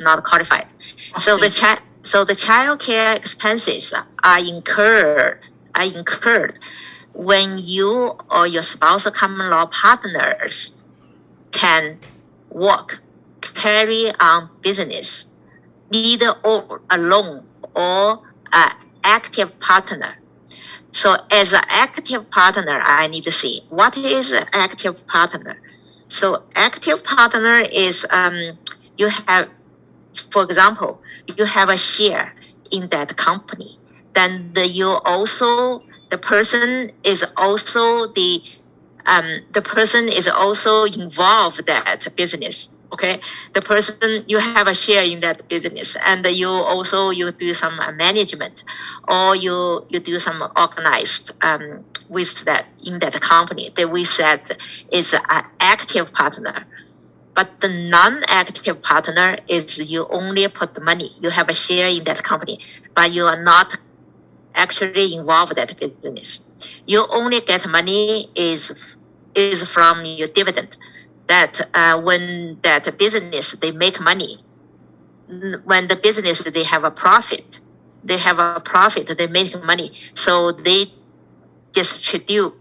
not qualified. Okay. So the child care expenses are incurred when you or your spouse or common law partners can work, carry on business, either alone or an active partner. So as an active partner, I need to see what is an active partner. So active partner is you have, for example, you have a share in that company. Then the person is also involved that business. Okay, the person, you have a share in that business, and you do some management, or you do some organized with that in that company that we said is an active partner. But the non-active partner is you only put the money, you have a share in that company, but you are not actually involved in that business. You only get money is from your dividend. That when that business they make money, when the business they have a profit, they make money, so they distribute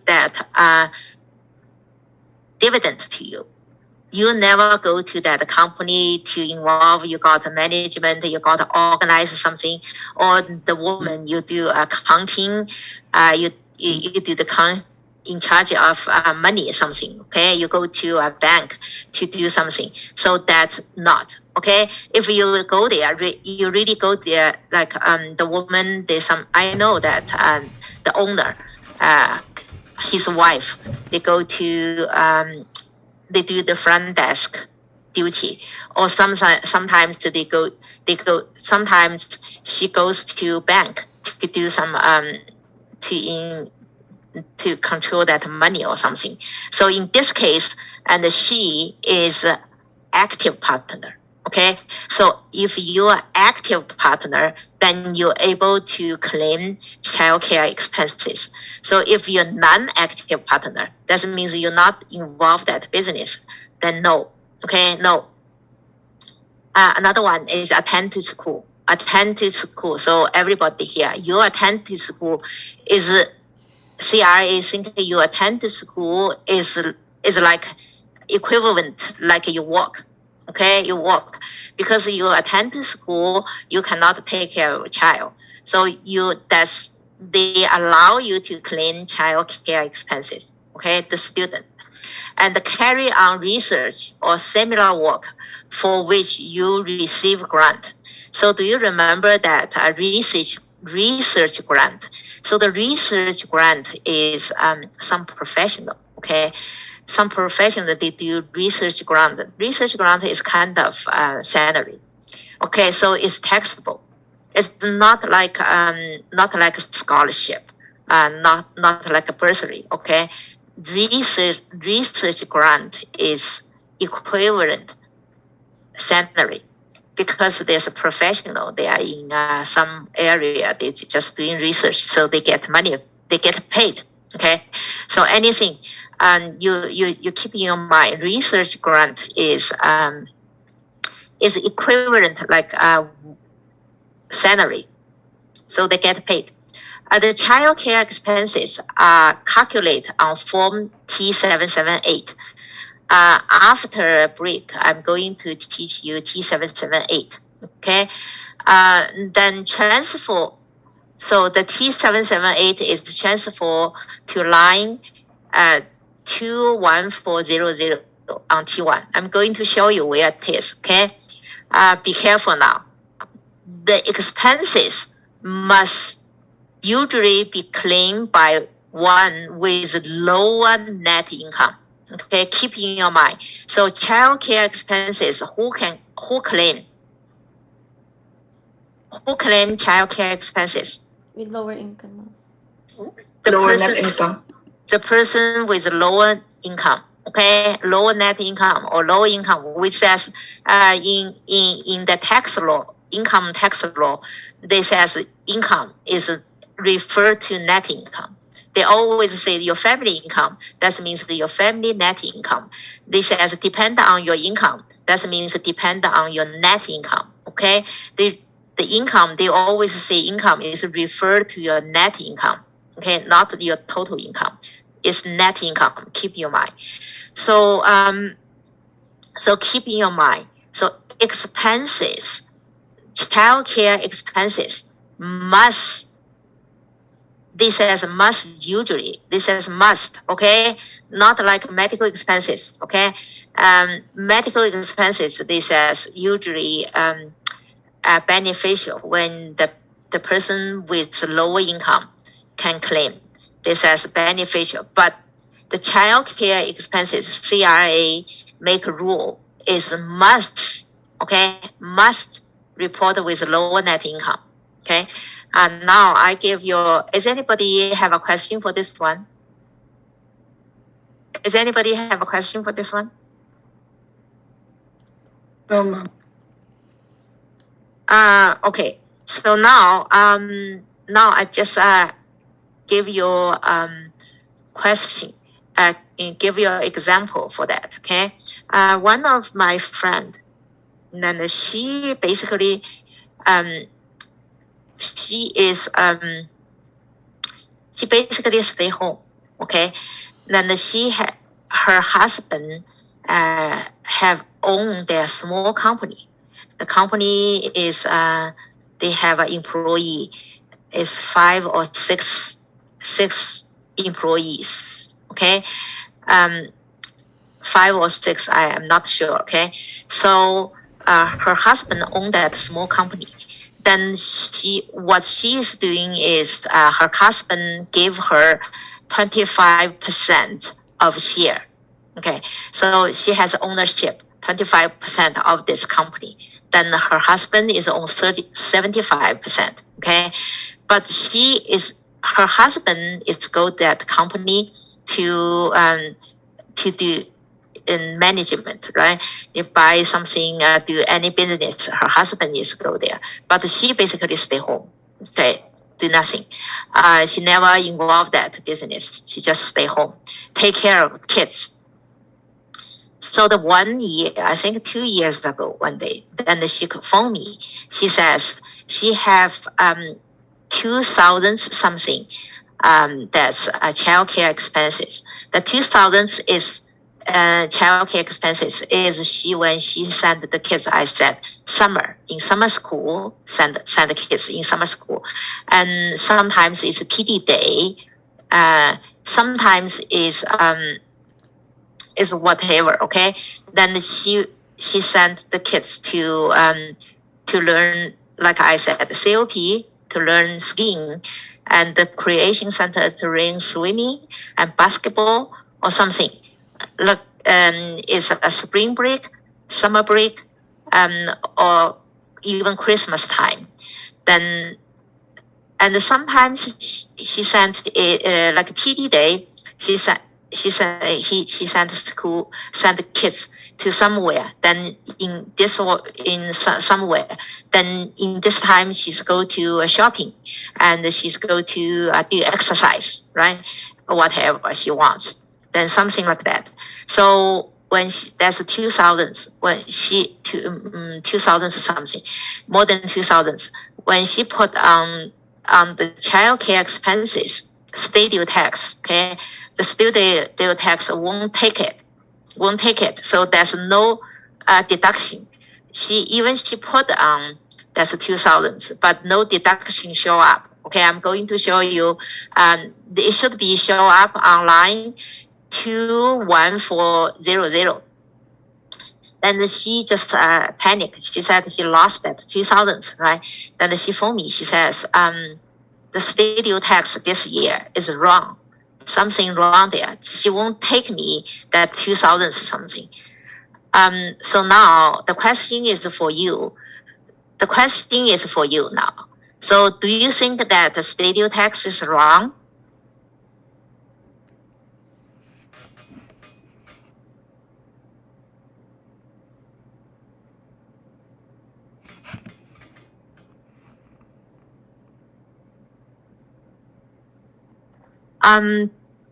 that dividend to you. You never go to that company to involve, you got management, you got to organize something, or the woman, you do accounting, you do the in charge of money or something, okay? You go to a bank to do something. So that's not, okay? If you go there, you really go there, like the woman, I know that the owner, his wife, they go to, they do the front desk duty, or sometimes sometimes she goes to bank to do some to control that money or something. So in this case, and she is active partner. Okay, so if you are active partner, then you're able to claim childcare expenses. So if you're non-active partner, that means you're not involved in that business, then no. Okay, no. Another one is attend to school. Attend to school. So everybody here, you attend to school is CRA think you attend to school is like equivalent like you work. Okay, you work because you attend to school, you cannot take care of a child. So they allow you to claim child care expenses. Okay, the student, and carry on research or similar work for which you receive grant. So do you remember that a research grant? So the research grant is some professional, okay? Some professional, they do research grant. Research grant is kind of salary. Okay, so it's taxable. It's not like a scholarship, not like a bursary, okay? Research grant is equivalent salary, because there's a professional, they are in some area, they just doing research, so they get money, they get paid. Okay, so anything, you keep in your mind, research grant is equivalent like salary, so they get paid. The child care expenses are calculated on Form T778. After a break, I'm going to teach you T778. Okay, then transfer. So the T778 is transfer to line 21400 on T1. I'm going to show you where it is. Okay, be careful now. The expenses must usually be claimed by one with lower net income. Okay, keep in your mind. So child care expenses, who claim child care expenses? With lower income. Net income. The person with lower income. Okay, lower net income or low income, which says in the tax law, income tax law, they says income is referred to net income. They always say your family income. That means your family net income. They says depend on your income. That means depend on your net income. Okay, the income, they always say income is referred to your net income. Okay, not your total income. It's net income. Keep in mind. So so keep in your mind. So expenses, childcare expenses must. This says must usually. This says must. Okay, not like medical expenses. Okay, medical expenses. This says usually beneficial when the person with lower income can claim. This as beneficial, but the child care expenses, CRA make a rule is must, okay, must report with lower net income, okay. And now I give you, is anybody have a question for this one? Does anybody have a question for this one? No, ma'am. Okay. So now I just give you question, give you an example for that. Okay. One of my friend, then she basically she basically stay home. Okay. Then her husband have owned their small company. The company is they have an employee is 5 or 6 employees. Okay, 5 or 6, I am not sure. Okay, so her husband owned that small company. Then what she is doing is her husband gave her 25% of share. Okay, so she has ownership 25% of this company. Then her husband is on 75%. Okay, but her husband is go that company to do in management, right? You buy something, do any business, her husband is go there, but she basically stay home. Okay, do nothing. She never involved that business. She just stay home, take care of kids. So the 1 year, I think 2 years ago, one day, then she could phone me. She says she have 2,000 something. That's childcare expenses. The 2,000 is childcare expenses is when she sent the kids. I said in summer school, send the kids in summer school, and sometimes it's PD day. Sometimes is whatever. Okay, then she sent the kids to learn, like I said, the COP, to learn skiing, and the creation center to learn swimming and basketball or something. Look, is a spring break, summer break, or even Christmas time. Then, and sometimes she sent it like PD day. She sent the kids to somewhere. Then somewhere. Then in this time she's go to shopping, and she's go to do exercise, right? Whatever she wants. Then something like that. So when that's 2,000, when she 2,000 something, more than 2,000. When she put on the child care expenses, studio tax, okay, the studio tax won't take it. So there's no deduction. She put on that's 2,000, but no deduction show up. Okay, I'm going to show you. It should be show up online 21400. Then she just panicked. She said she lost that 2,000, right? Then she phoned me. She says, the studio tax this year is wrong. Something wrong there. She won't take me that 2,000 something. So now the question is for you. The question is for you now. So do you think that the studio tax is wrong?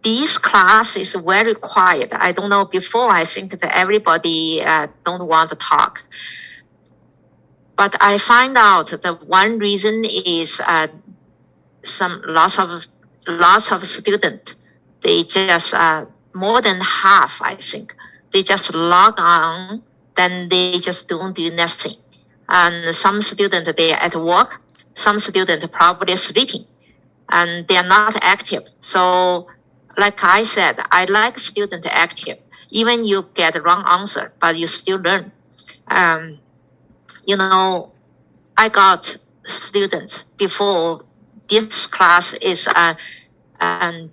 This class is very quiet. I don't know. Before, I think that everybody don't want to talk. But I find out that one reason is lots of students. They just more than half, I think. They just log on, then they just don't do nothing. And some students they are at work. Some students probably sleeping, and they are not active. So, like I said, I like student active. Even you get wrong answer, but you still learn. Um, you know, I got students before this class is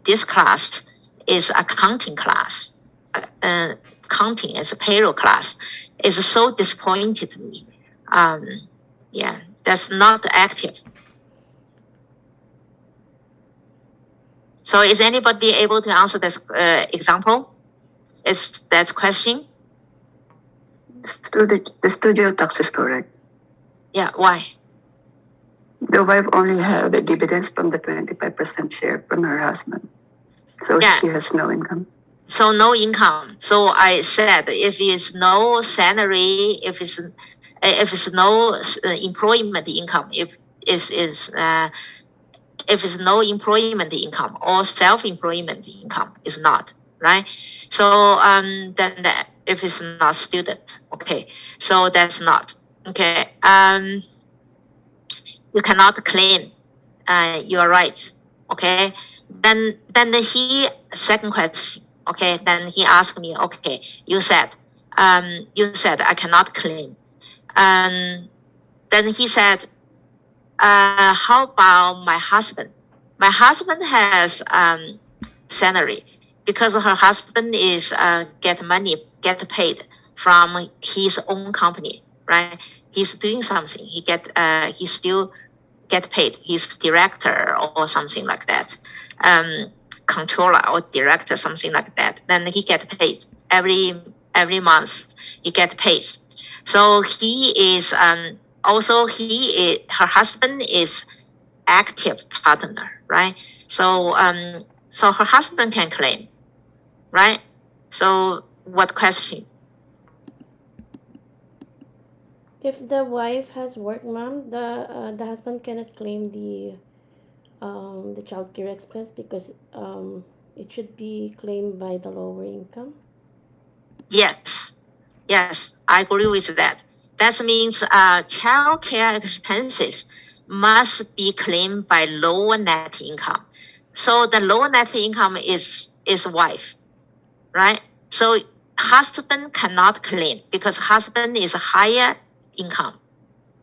this class is accounting class. Accounting is a payroll class. It's so disappointed to me. Yeah, that's not active. So is anybody able to answer this example? Is that question? The studio tax is correct. Yeah, why? The wife only had the dividends from the 25% share from her husband. So Yeah. she has no income. So no income. So I said if it's no salary, if it's no employment income, if it's no employment income or self-employment income, is not right. So then that if it's not student, okay. So that's not okay. You cannot claim. You are right. Okay. Then he second question. Okay. Then he asked me. Okay. You said I cannot claim. Then he said, how about my husband? My husband has salary because her husband is get paid from his own company, right? He's doing something. He still get paid. He's director or something like that, controller or director, something like that. Then he get paid every month. He get paid. So he is also her husband is active partner, right? So so her husband can claim, right? So what question? If the wife has work, ma'am, the husband cannot claim the child care expense because it should be claimed by the lower income. Yes, I agree with that. That means child care expenses must be claimed by lower net income. So the lower net income is wife, right? So husband cannot claim because husband is higher income.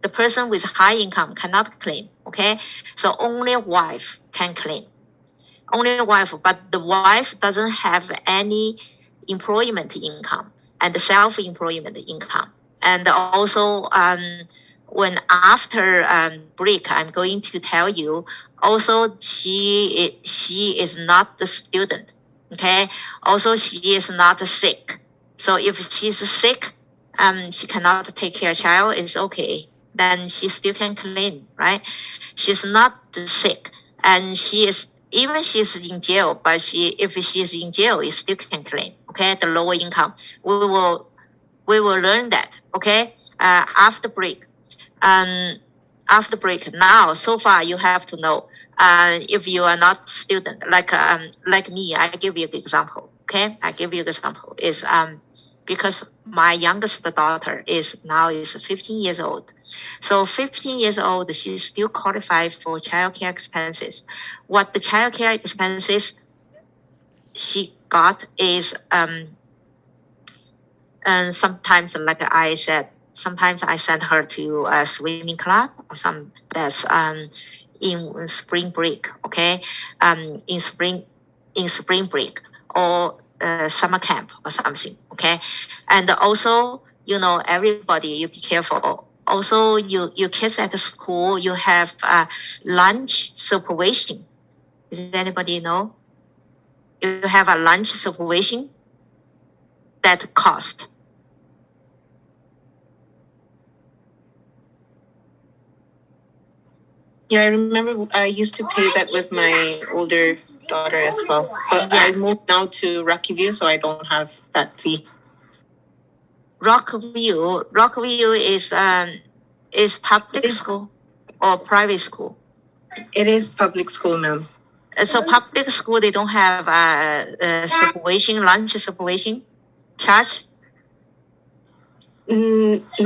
The person with high income cannot claim. Okay, so only wife can claim. Only wife, but the wife doesn't have any employment income and self-employment income. And also, when after break, I'm going to tell you. Also, she is not the student. Okay. Also, she is not sick. So if she's sick, she cannot take care of child. It's okay. Then she still can claim, right? She's not sick, and she's in jail, but if she's in jail, you still can claim. Okay, the lower income. We will learn that. Okay, after break. After break. Now, so far you have to know. If you are not student, like me, I give you an example. Okay, I give you an example. Is because my youngest daughter is 15 years old. So 15 years old, she still qualified for childcare expenses. What the childcare expenses she got is and sometimes, like I said, sometimes I send her to a swimming club or some that's in spring break. Okay, in spring break or summer camp or something. Okay, and also everybody, you be careful. Also, you kids at the school, you have lunch supervision. Does anybody know? You have a lunch supervision that cost. Yeah, I remember I used to pay that with my older daughter as well. But Yeah. I moved now to Rocky View, so I don't have that fee. Rockview is public It is- school or private school? It is public school, ma'am. So public school, they don't have supervision, lunch supervision charge?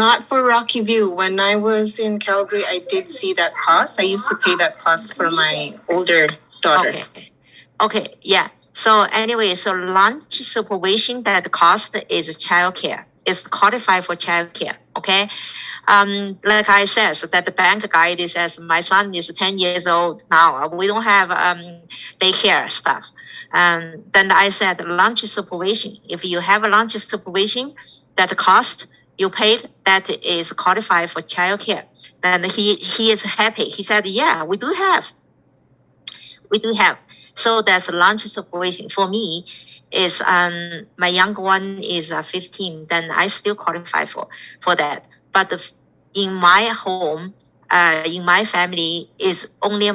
Not for Rocky View. When I was in Calgary, I did see that cost. I used to pay that cost for my older daughter. Okay, yeah. So anyway, so lunch supervision, that cost is childcare. It's qualified for childcare. Okay. Like I said, so that the bank guy says my son is 10 years old now. We don't have daycare stuff. Then I said lunch supervision. If you have a lunch supervision, that cost you paid, that is qualified for childcare. Then he is happy. He said, yeah, we do have. So that's lunch supervision. For me, is my younger one is 15. Then I still qualify for that. But in my home, in my family, is only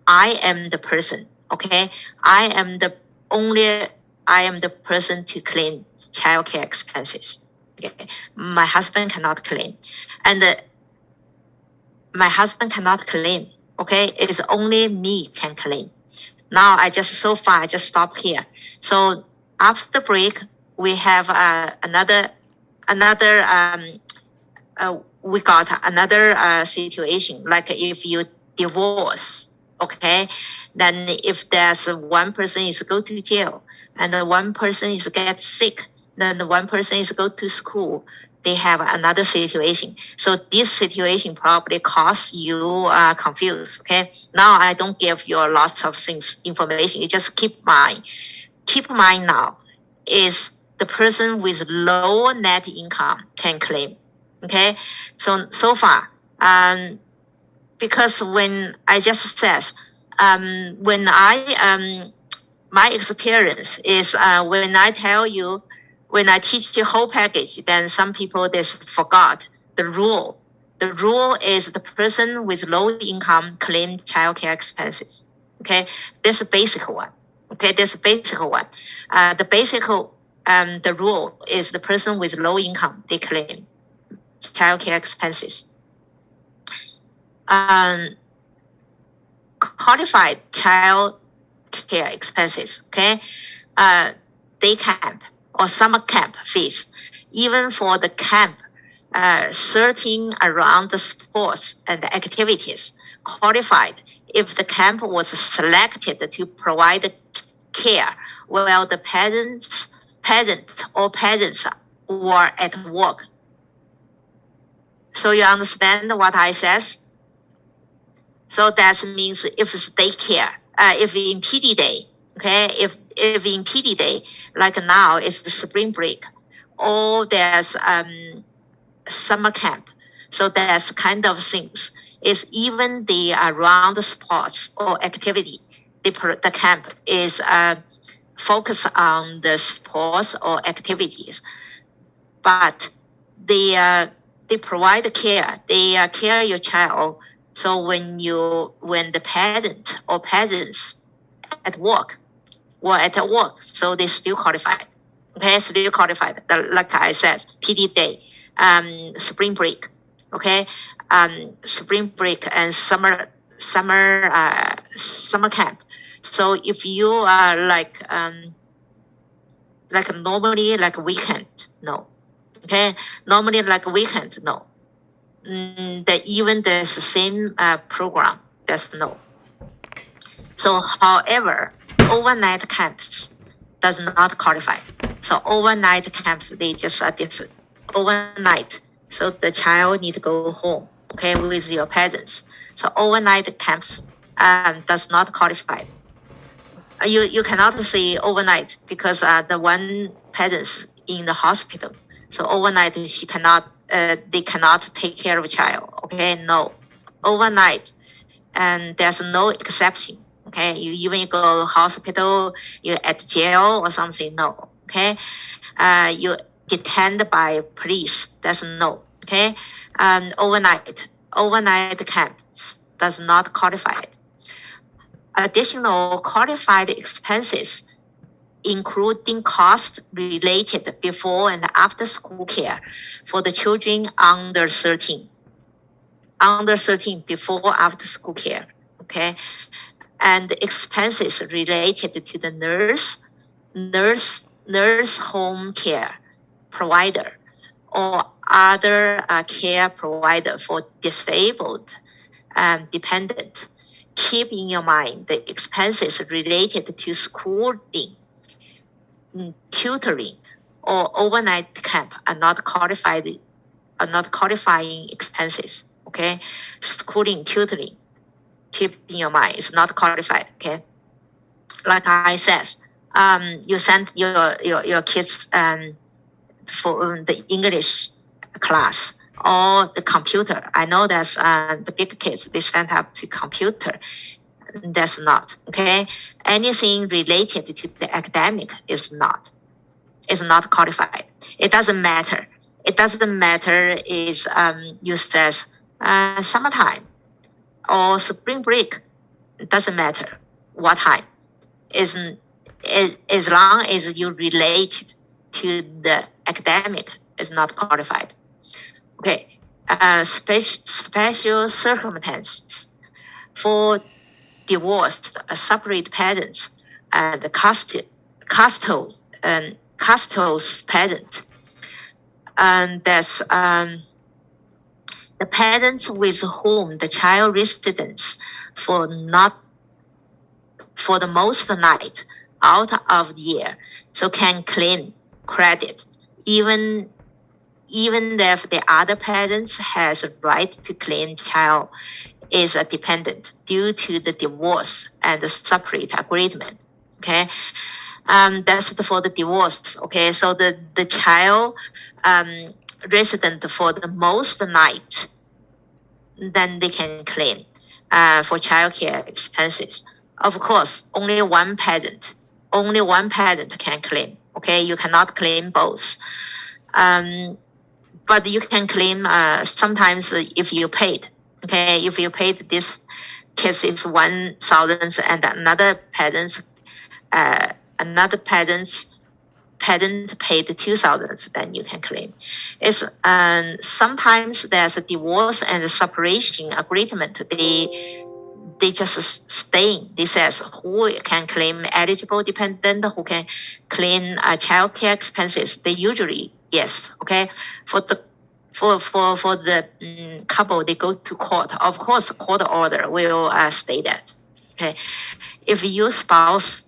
I am the person. Okay, I am the person to claim childcare expenses. Okay, my husband cannot claim, and my husband cannot claim. Okay, it is only me can claim. Now I just stop here. So after break, we have we got another situation. Like if you divorce, okay, then if there's one person is go to jail and one person is get sick, then the one person is go to school, they have another situation. So this situation probably cause you confused. Okay, now I don't give you lots of things information. You just keep mind now is the person with low net income can claim. Okay, so far, because when I just said, when I my experience is when I tell you, when I teach the whole package, then some people just forgot the rule. The rule is the person with low income claim childcare expenses. Okay, this is a basic one. Okay, this is a basic one. The rule is the person with low income, they claim childcare expenses. Qualified child care expenses, okay? Day camp or summer camp fees, even for the camp, searching around the sports and activities, qualified if the camp was selected to provide care while the parents were at work. So you understand what I says? So that means if it's daycare, if in PD day, okay, if in PD day, like now it's the spring break, or there's summer camp. So that's kind of things. Is even the around sports or activity, the camp is focus on the sports or activities, but they provide care. They care your child. So when the parent or parents at work, so they still qualified. Okay, still qualified. Like I said, PD day, spring break, okay, spring break and summer camp. So if you are like normally like weekend, no, okay, normally like weekend, no. That even there's the same program, there's no. So however, overnight camps does not qualify. So overnight camps, they just this overnight. So the child need to go home, okay, with your parents. So overnight camps does not qualify. You cannot say overnight because the one parents in the hospital. So overnight she cannot they cannot take care of a child. Okay, no, overnight, and there's no exception. Okay, you even go hospital, you at jail or something. No, okay, you detained by police. That's no. Okay, overnight camps does not qualify. additional qualified expenses, including costs related before and after school care for the children under 13. Under 13 before after school care, okay? And expenses related to the nurse home care provider or other care provider for disabled dependent. Keep in your mind the expenses related to schooling, tutoring, or overnight camp are not qualifying expenses. Okay, schooling, tutoring. Keep in your mind, it's not qualified. Okay, like I said, you send your kids for the English class or the computer. I know that's the big kids, they send up to computer. That's not, okay? Anything related to the academic is not qualified. It doesn't matter. It doesn't matter is used as summertime or spring break. It doesn't matter what time. Isn't as long as you relate to the academic is not qualified. Okay, special circumstances for divorced, separate parents, and custody parent, and that's the parents with whom the child residence for the most night out of the year, so can claim credit even if the other parents has a right to claim child is a dependent due to the divorce and the separate agreement. Okay, that's for the divorce. Okay, so the child resident for the most night, then they can claim for childcare expenses. Of course, only one parent can claim. Okay, you cannot claim both. But you can claim sometimes if you paid. Okay, if you paid this case is 1,000 and another parent paid 2,000, then you can claim. It's sometimes there's a divorce and a separation agreement. They just stay. They says who can claim eligible dependent, who can claim child care expenses. They usually yes. Okay, for the couple, they go to court. Of course, court order will state that. Okay, if your spouse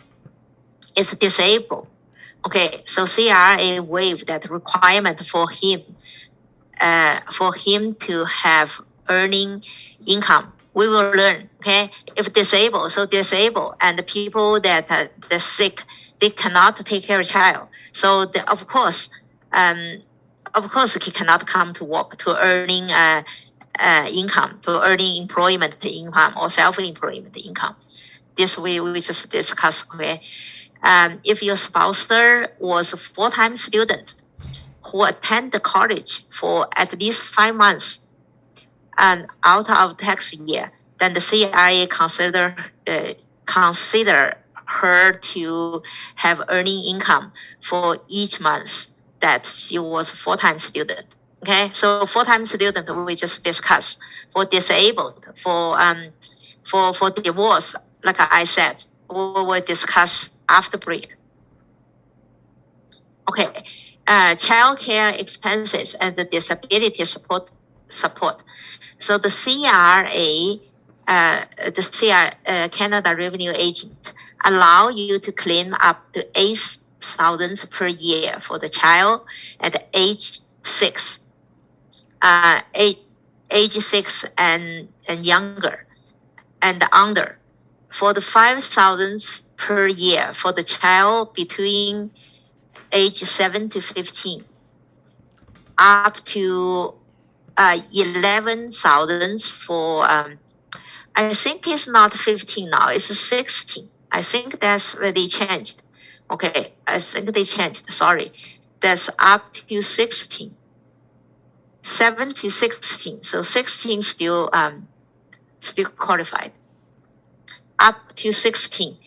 is disabled, okay, so CRA waived that requirement for him to have earning income. We will learn, okay? If disabled, and the people that the sick, they cannot take care of child. So of course, he cannot come to work to earning income, to earning employment income or self-employment income. This we just discussed, okay? If your spouse was a full-time student who attend the college for at least 5 months and out of tax year, then the CRA consider her to have earning income for each month that she was full-time student. Okay, so full-time student we just discussed. For disabled, for divorce, like I said, we will discuss after break. Okay, child care expenses and the disability support. So the Canada Revenue Agent, allow you to claim up to 8,000 per year for the child at age 6, age 6 and younger and under. For the 5,000 per year for the child between age 7 to 15, up to 11,000 for I think it's not 15 now, it's 16. I think they changed. Okay, I think they changed. Sorry, that's up to 16. 7 to 16. So 16 still qualified. up to 16.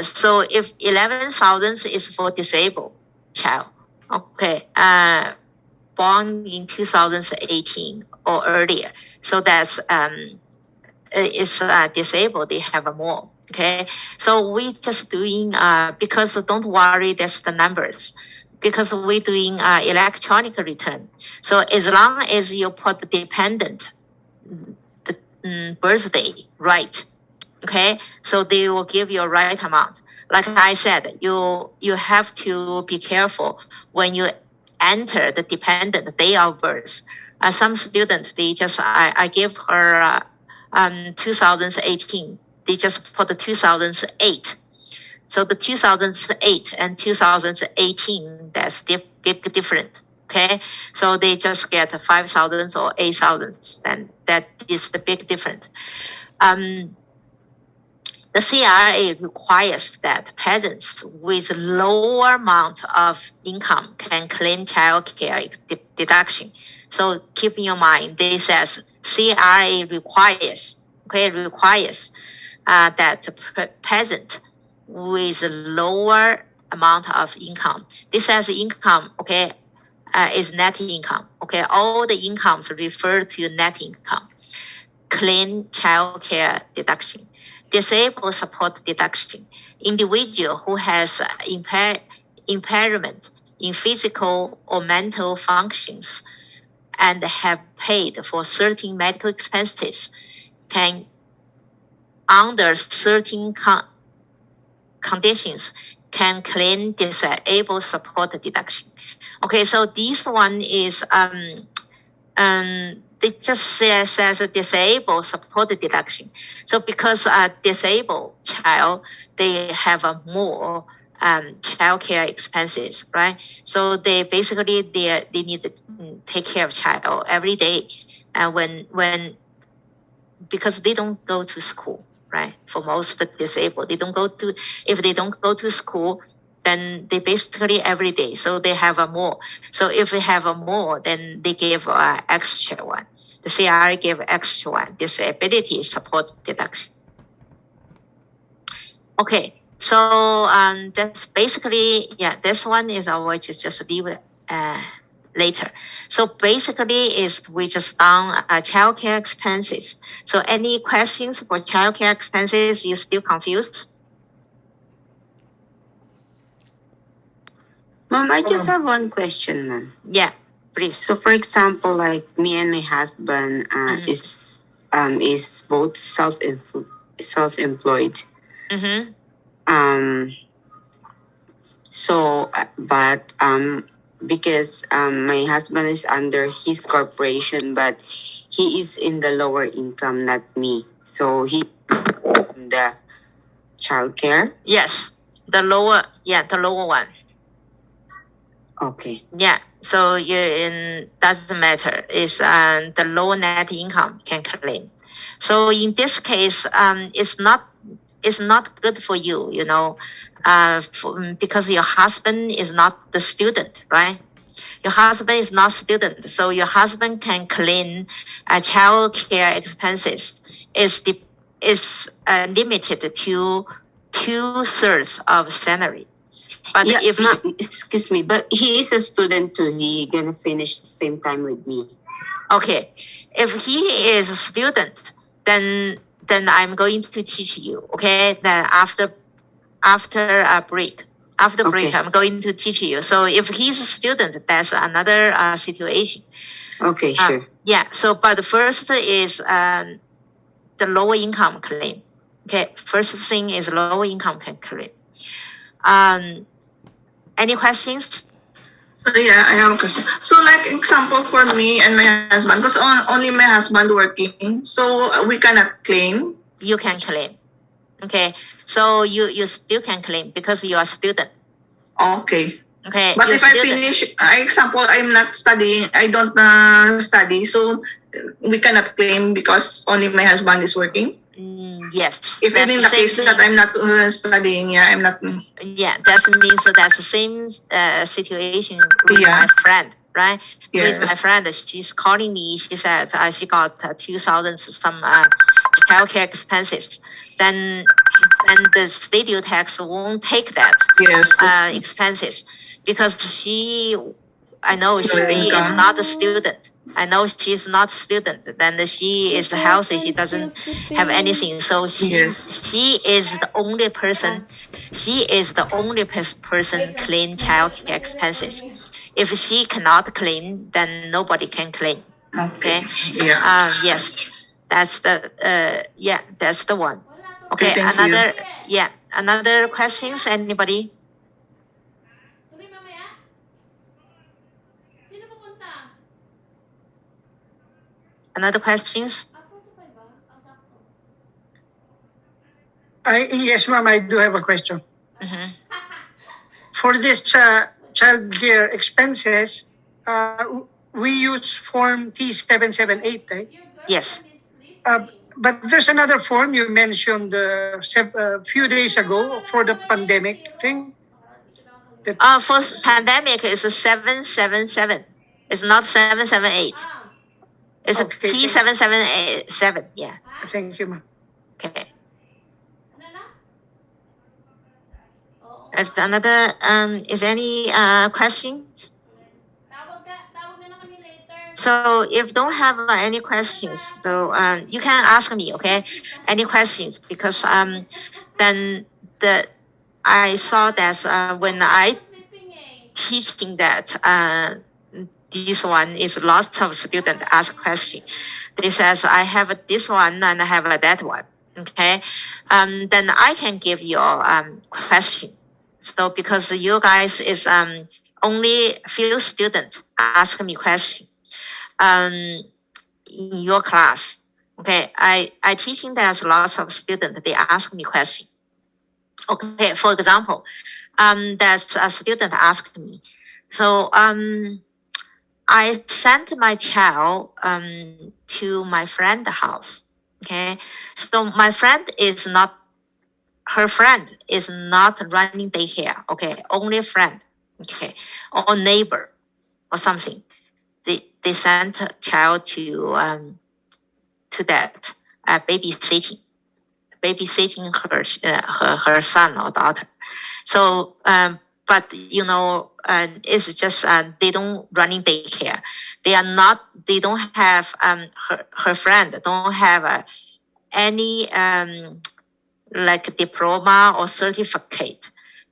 So if 11,000 is for disabled child, okay, born in 2018 or earlier, so that's is disabled, they have more. Okay, so we just doing because don't worry, that's the numbers, because we're doing electronic return. So as long as you put dependent the birthday right, okay, so they will give you a right amount. Like I said, you have to be careful when you enter the dependent day of birth. Some students, they just I give her 2018. They just put the 2008. So the 2008 and 2018, that's big different. Okay, so they just get 5,000 or 8,000, and that is the big difference. The CRA requires that peasants with lower amount of income can claim child care deduction. So keep in your mind, this says CRA requires that peasant with lower amount of income. This says income, okay, is net income. Okay, all the incomes refer to net income. Claim child care deduction. Disabled support deduction. Individual who has impairment in physical or mental functions and have paid for certain medical expenses can, under certain conditions, can claim disabled support deduction. Okay, so this one is it just says a disabled support deduction. So because a disabled child, they have a more child care expenses, right? So they basically they need to take care of child every day, when because they don't go to school, right? For most disabled, if they don't go to school, then they basically every day. So they have a more. So if we have a more, then they give extra one. The CRA gave extra one, disability support deduction. Okay, so that's basically, yeah, this one is our just leave it later. So basically is we just done childcare expenses. So any questions for childcare expenses? You still confused? Mom, I just have one question, ma'am. Yeah, please. So, for example, like me and my husband is both self-employed. Mm-hmm. So, but because my husband is under his corporation, but he is in the lower income, not me. So he the childcare. Yes, the lower one. Okay. Yeah, so doesn't matter. It's the low net income can claim. So in this case, it's not good for you, because your husband is not the student, right? Your husband is not student, so your husband can claim child care expenses is limited to 2/3 of salary. But Yeah, if ma'am, excuse me, but he is a student too. He gonna finish the same time with me. okay, if he is a student, then I'm going to teach you. Okay, then after a break. After break, Okay. I'm going to teach you. So if he's a student, that's another situation. Okay, sure. Yeah. So, but the first is the lower income claim. Okay. First thing is lower income can claim. Any questions? So yeah, I have a question. So like example for me and my husband, because only my husband working, so we cannot claim. You can claim. Okay. So you still can claim because you are a student. Okay. Okay. But you're if I student. finish, example, I'm not studying, I don't study, so we cannot claim because only my husband is working. Yes. If that's in the the same case thing. that I'm not studying, yeah, I'm not. Yeah, that means that's the same situation with Yeah. my friend, right? Yes. With my friend, she's calling me. She said she got 2,000 some childcare expenses. then the studio tax won't take that Yes. expenses, because I know Still she is income. not a student. I know she's not a student. Then she is Your healthy. She boyfriend doesn't still have sleeping. anything. So Yes. she is the only person. She is the only person claim childcare expenses. If she cannot claim, then nobody can claim. Okay. Okay. Yeah. Yes. That's that's the one. Okay, Okay. thank you. Another questions. Anybody? Tuloy mamaya. Sino pupunta? Another questions? Ako to ba? Sakto. Yes, ma'am, I do have a question. Mm-hmm. For this child care expenses, we use Form T778, right? Yes. But there's another form you mentioned a few days ago for the pandemic thing. For pandemic, it's a 777. It's not 778. It's a Okay, T777. Yeah. Thank you, ma'am. Okay. Is another is any questions? Tawag na lang kami later. So if don't have any questions, so you can ask me, okay? Any questions, because then I saw that when I teaching that this one is lots of students ask question. They says I have this one and I have that one. Okay, then I can give you question. So because you guys is only few students ask me question in your class. Okay, I teaching there's lots of students, they ask me question. Okay, for example, there's a student asked me, so I sent my child to my friend's house. Okay, so my friend is not, her friend is not running daycare. Okay, only friend. Okay, or neighbor or something. They sent a child to that babysitting her son or daughter. So but you know it's just they don't running daycare. They don't have her friend don't have any like diploma or certificate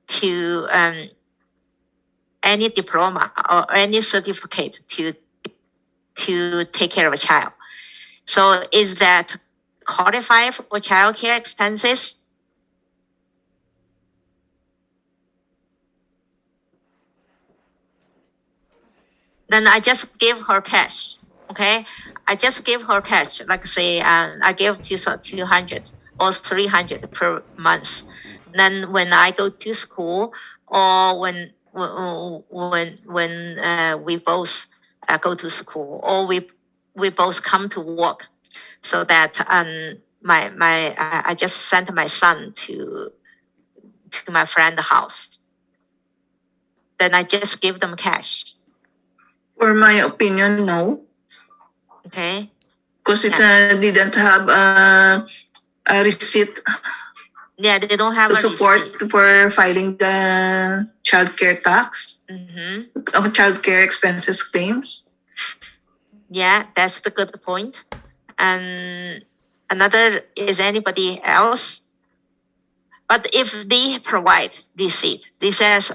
to any diploma or any certificate to take care of a child. So is that qualify for childcare expenses? Then I just give her cash. Okay, I just give her cash. Like say, I give 200 or 300 per month. Then when I go to school, or when we both go to school, or we both come to work, so that I just sent my son to my friend's house. Then I just give them cash. For my opinion, no. Okay. Because it didn't have a receipt Yeah, they don't have to a support receipt. for filing the childcare tax, childcare expenses claims. Yeah, that's the good point. And another is anybody else? But if they provide receipt, they says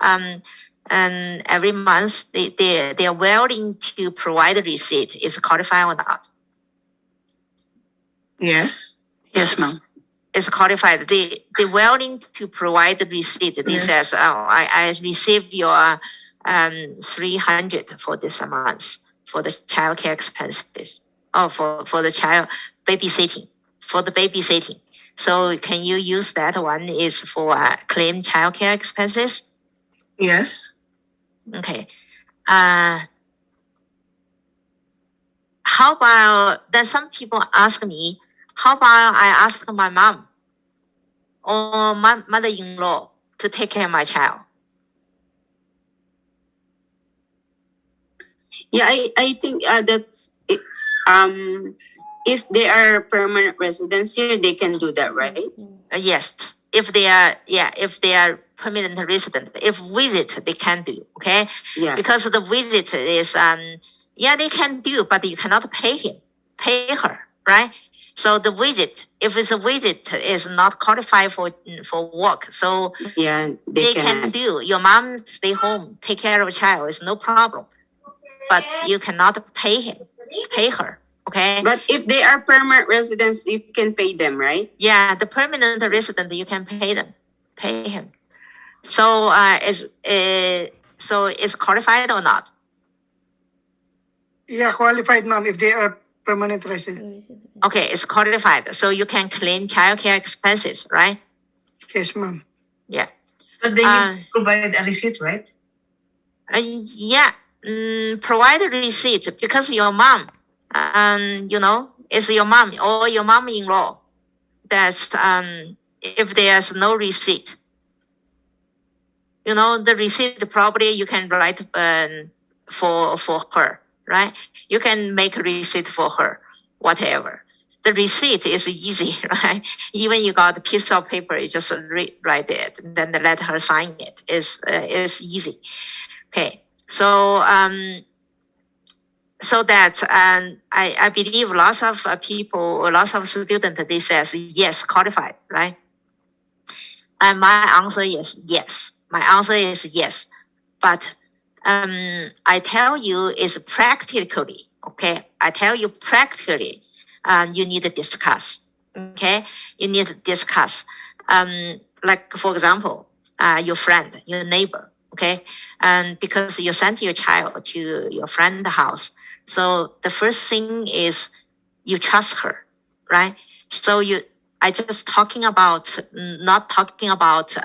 and every month they are willing to provide a receipt, is qualified or not? Yes. Yes, ma'am. Is qualified. They willing to provide the receipt. They Yes. says, oh, I received your 300 for this month for the childcare expenses. Oh, for the child babysitting, for the babysitting. So can you use that one is for claim childcare expenses? Yes. Okay. How about then some people ask me, how about I ask my mom or my mother-in-law to take care of my child? Yeah, I think that's it. If they are permanent residents here, they can do that, right? Yes, if they are permanent resident. If visit, they can do. Okay, Yeah. because the visit is they can do, but you cannot pay her, right? So the visit, if it's a visit, is not qualified for work. So Yeah, they can do. Your mom stay home, take care of a child, is no problem. But you cannot pay her. Okay. But if they are permanent residents, you can pay them, right? Yeah, the permanent resident, you can pay him. So is qualified or not? Yeah, qualified, ma'am, if they are permanent resident. Okay, it's qualified. So you can claim childcare expenses, right? Yes, ma'am. Yeah. But they need to provide a receipt, right? Yeah. Provide a receipt because your mom, is your mom or your mom-in-law. That's if there's no receipt. The receipt probably you can write for her, right? You can make a receipt for her, whatever. The receipt is easy, right? Even you got a piece of paper, you just write it, then let her sign it. Is easy. Okay, so that I believe lots of people, lots of students, they says yes, qualified, right? And my answer is yes. My answer is yes. But I tell you is practically, okay? I tell you practically, you need to discuss, okay? You need to discuss. Like, for example, your friend, your neighbor, okay? And because you sent your child to your friend's house. So the first thing is you trust her, right? So I just talking about, not talking about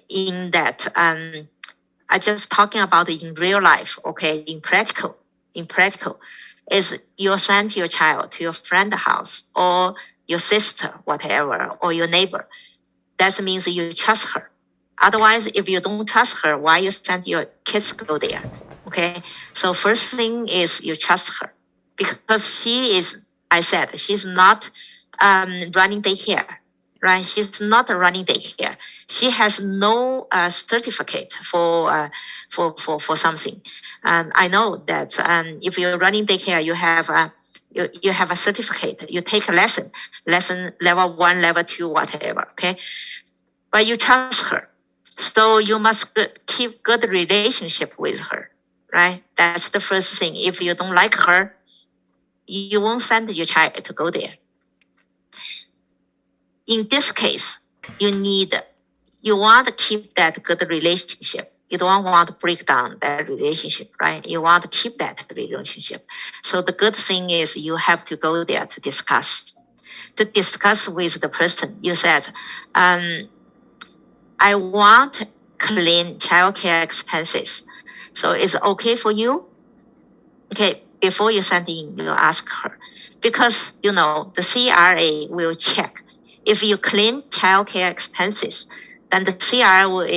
in that I just talking about in real life, okay, in practical, is you send your child to your friend's house or your sister, whatever, or your neighbor. That means you trust her. Otherwise, if you don't trust her, why you send your kids go there? Okay, so first thing is you trust her because she's not running daycare, right? She's not running daycare. She has no certificate for something. And I know that if you're running daycare, you have you have a certificate. You take a lesson level 1, level 2, whatever. Okay, but you trust her, so you must keep good relationship with her, right? That's the first thing. If you don't like her, you won't send your child to go there. In this case, you want to keep that good relationship. You don't want to break down that relationship, right? You want to keep that relationship. So the good thing is you have to go there to discuss with the person. You said, I want clean childcare expenses. So is it okay for you? Okay, before you send in, you ask her. Because, the CRA will check. If you claim childcare expenses, then the CRA will,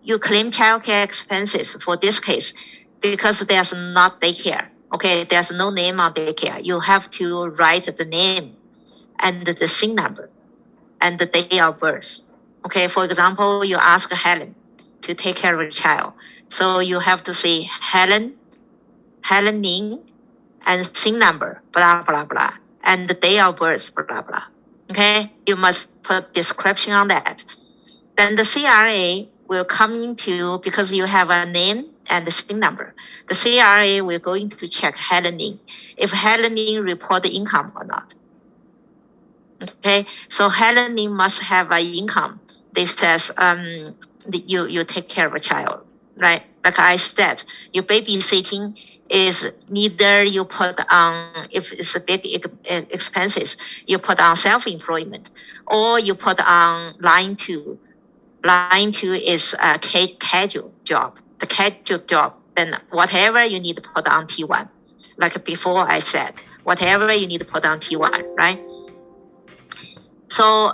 you claim childcare expenses for this case because there's not daycare. Okay, there's no name on daycare. You have to write the name and the SIN number and the day of birth. Okay, for example, you ask Helen to take care of a child. So you have to say Helen Ning, and SIN number, blah, blah, blah, and the day of birth, blah, blah. Okay, you must put description on that. Then the CRA will come into, because you have a name and the SIN number, the CRA will go into check Helen Ning, if Helen Ning report the income or not. Okay, so Helen Ning must have an income. This says you take care of a child, right? Like I said, your babysitting is neither you put on, if it's a big expenses, you put on self-employment, or you put on line 2. Line 2 is a casual job. The casual job, then whatever you need to put on T1. Like before I said, whatever you need to put on T1, right? So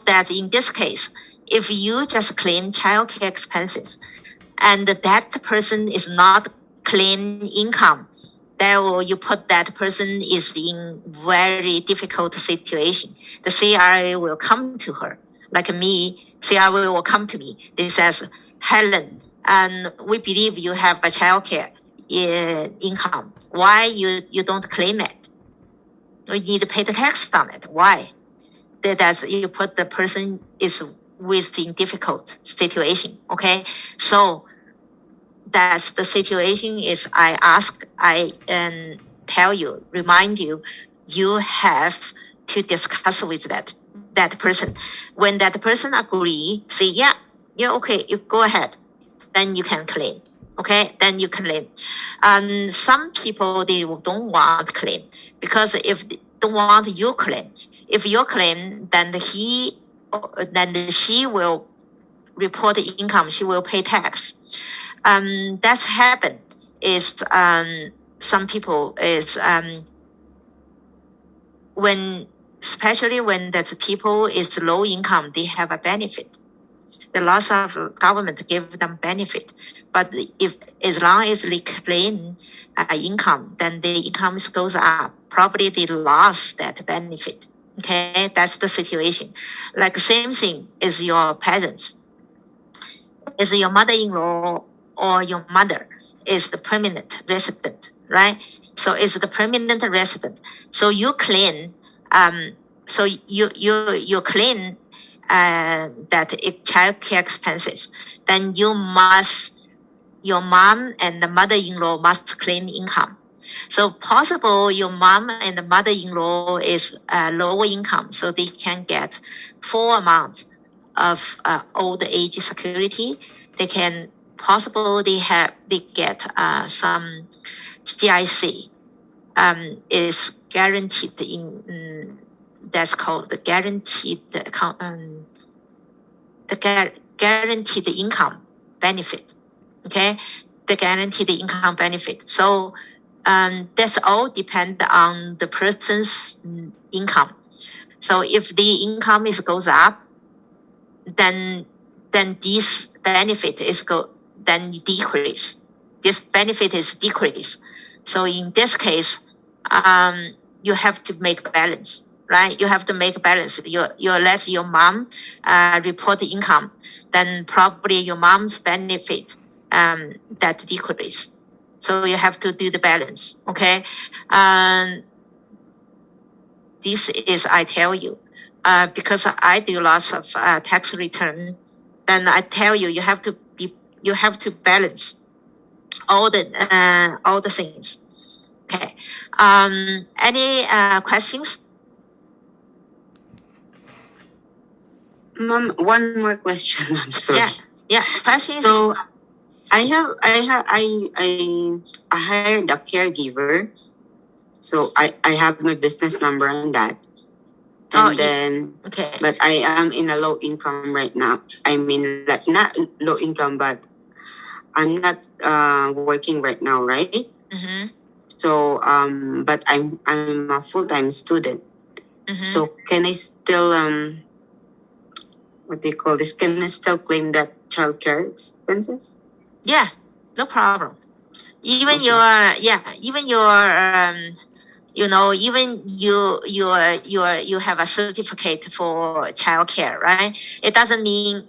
that in this case, if you just claim childcare expenses and that person is not claim income, then you put that person is in very difficult situation. The CRA will come to her, like me. CRA will come to me. They says, Helen, and we believe you have a childcare income. Why you don't claim it? We need to pay the tax on it. Why? That's you put the person is within difficult situation. Okay, so that's the situation is I tell you, remind you, you have to discuss with that person. When that person agree, say yeah, okay, you go ahead, then you can claim. Okay, then you claim. Some people they don't want claim because if they don't want you claim, if you claim, then then she will report the income. She will pay tax. That's happened is some people is when especially when that people is low income, they have a benefit. The loss of government give them benefit, but if as long as they claim income, then the income goes up. Probably they lost that benefit. Okay, that's the situation. Like same thing is your parents, is your mother-in-law or your mother is the permanent resident, right? So it's the permanent resident. So you claim, so you claim that child care expenses, then you must, your mom and the mother-in-law must claim income. So possible your mom and the mother-in-law is lower income, so they can get full amount of old age security. They can possible they get some GIC is guaranteed in that's called the guaranteed account guaranteed income benefit. Okay, the guaranteed income benefit. So that's all depend on the person's income. So if the income goes up, then this benefit then decrease. This benefit is decrease. So in this case, you have to make balance, right? You have to make balance. You let your mom report the income, then probably your mom's benefit that decrease. So you have to do the balance, okay? This is I tell you, because I do lots of tax return, then I tell you you have to balance all the things. Okay. Any questions? Mom, one more question. I'm sorry. Yeah. Questions? So I hired a caregiver. So I have my business number on that. And okay. But I am in a low income right now. I mean, like not low income, but I'm not working right now, right? Mm-hmm. So but I'm a full-time student. Mm-hmm. So can I still what do you call this? Can I still claim that childcare expenses? Yeah, no problem. Even Okay. even your even you have a certificate for childcare, right? It doesn't mean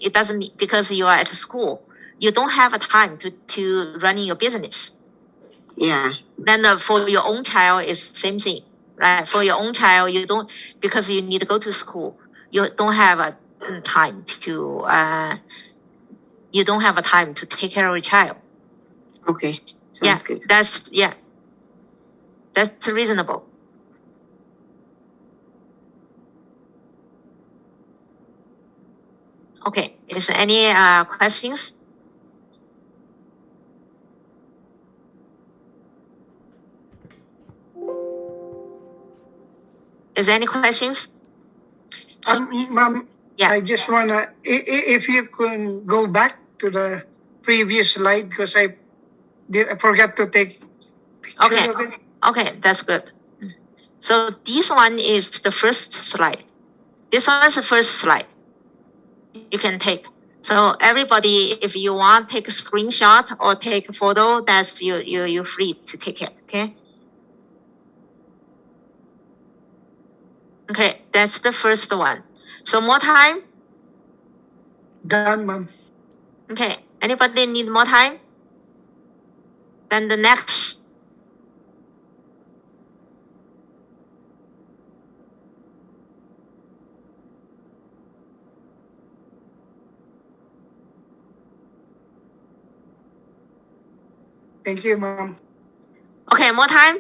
because you are at school, you don't have a time to running your business. Yeah. Then for your own child is same thing, right? For your own child, you don't, because you need to go to school. You don't have a time to you don't have a time to take care of your child. Okay. Sounds good. That's reasonable. Okay, is there any questions? Is there any questions? Ma'am, Yeah. I just wanna, if you can go back to the previous slide, because I forgot to take picture of it. Okay, that's good. So this one is the first slide. This one is the first slide you can take. So everybody, if you want, take a screenshot or take a photo. That's you free to take it. Okay. Okay, that's the first one. So more time? Done, ma'am. Okay, anybody need more time? Then the next. Thank you, ma'am. Okay, more time?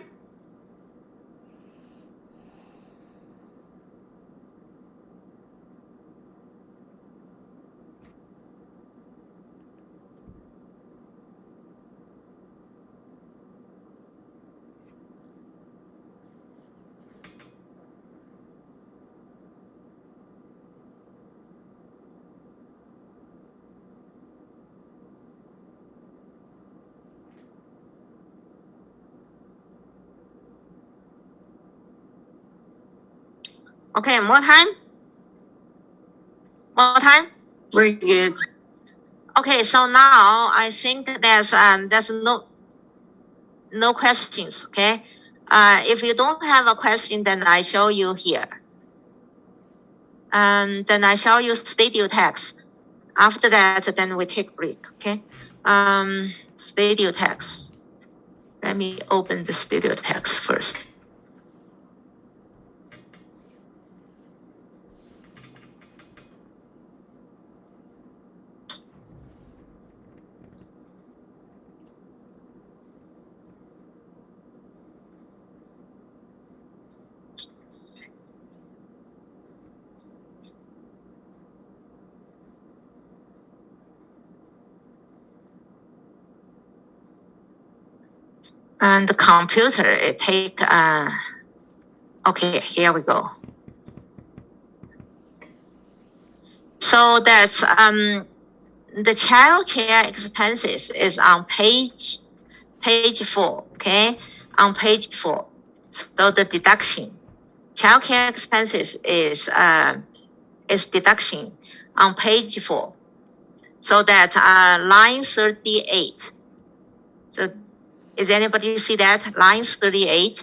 Okay, more time? More time? We're good. Okay, so now I think there's no questions. Okay, if you don't have a question, then I show you here. Then I show you studio text. After that, then we take break. Okay, studio text. Let me open the studio text first. And the computer, it take, okay, here we go. So that's, the child care expenses is on page 4, okay? On page 4. So the deduction, child care expenses is deduction on page 4. So that, line 38. So is anybody see that? Line 38?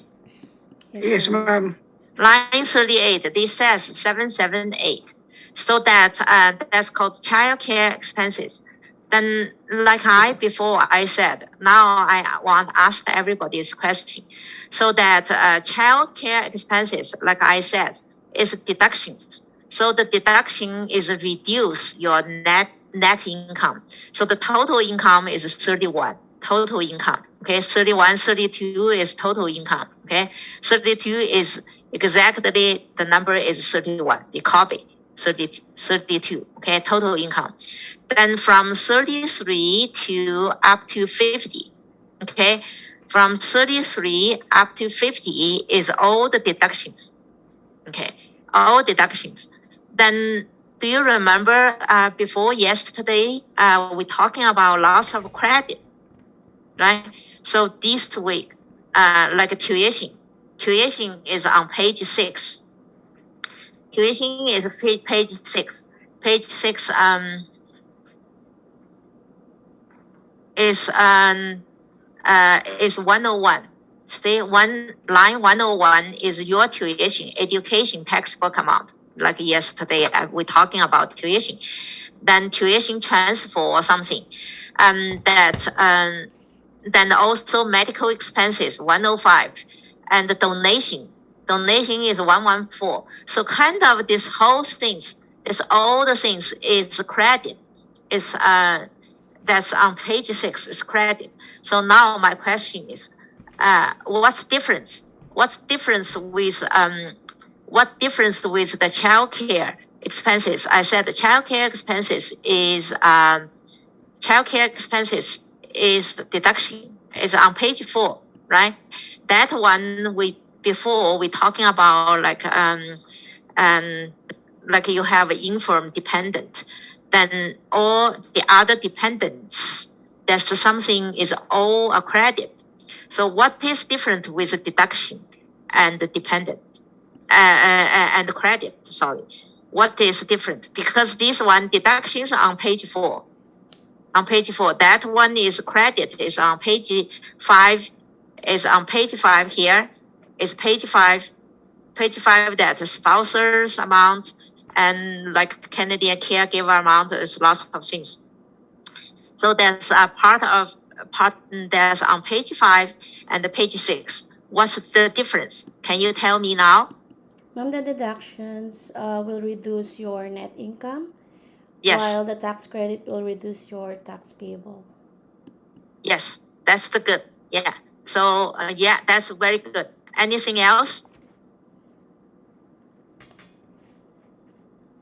Yes, ma'am. Line 38, this says 778. So that, that's called child care expenses. Then, like before I said, now I want to ask everybody this question. So that, child care expenses, like I said, is deductions. So the deduction is reduce your net income. So the total income is 31. Total income. Okay, 31, 32 is total income. Okay, 32 is exactly the number is 31. The copy 32. Okay, total income. Then from 33 to up to 50. Okay, from 33 up to 50 is all the deductions. Okay, all deductions. Then do you remember before yesterday we talking about loss of credit, right? So this week, like tuition is on page 6. Tuition is page 6. Page 6 is 101. Stay one line 101 is your tuition education textbook amount. Like yesterday, we're talking about tuition. Then tuition transfer or something. Then also medical expenses 105, and the donation is 114. So kind of this whole things, this all the things is credit. Is that's on page 6 is credit. So now my question is, what's difference? What's difference with what difference with the child care expenses? I said the child care expenses is deduction is on page 4, right? That one before we talking about like you have an informed dependent, then all the other dependents, that's something is all a credit. So what is different with the deduction and the dependent and the credit? Sorry, what is different? Because this one deductions on page 4. On page 4, that one is credit is on page 5. Is on page 5 here. Is page 5. page 5 that spouses amount and like Canadian caregiver amount is lots of things. So that's a part that's on page 5 and page 6. What's the difference? Can you tell me now? Ma'am, the deductions will reduce your net income, Yes. while the tax credit will reduce your tax payable. Yes, that's the good. Yeah. So yeah, that's very good. Anything else?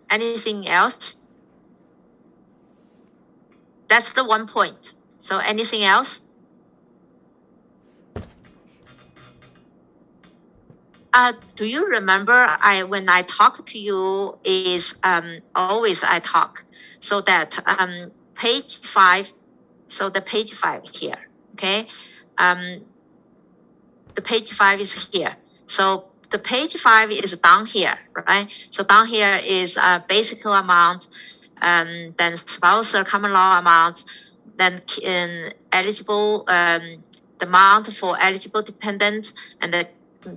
Anything else? That's the one point. So anything else? Do you remember when I talk to you is always I talk so that page 5, so the page 5 here, okay? The page 5 is here. So the page 5 is down here, right? So down here is basic amount, then spousal common law amount, then eligible the amount for eligible dependent and the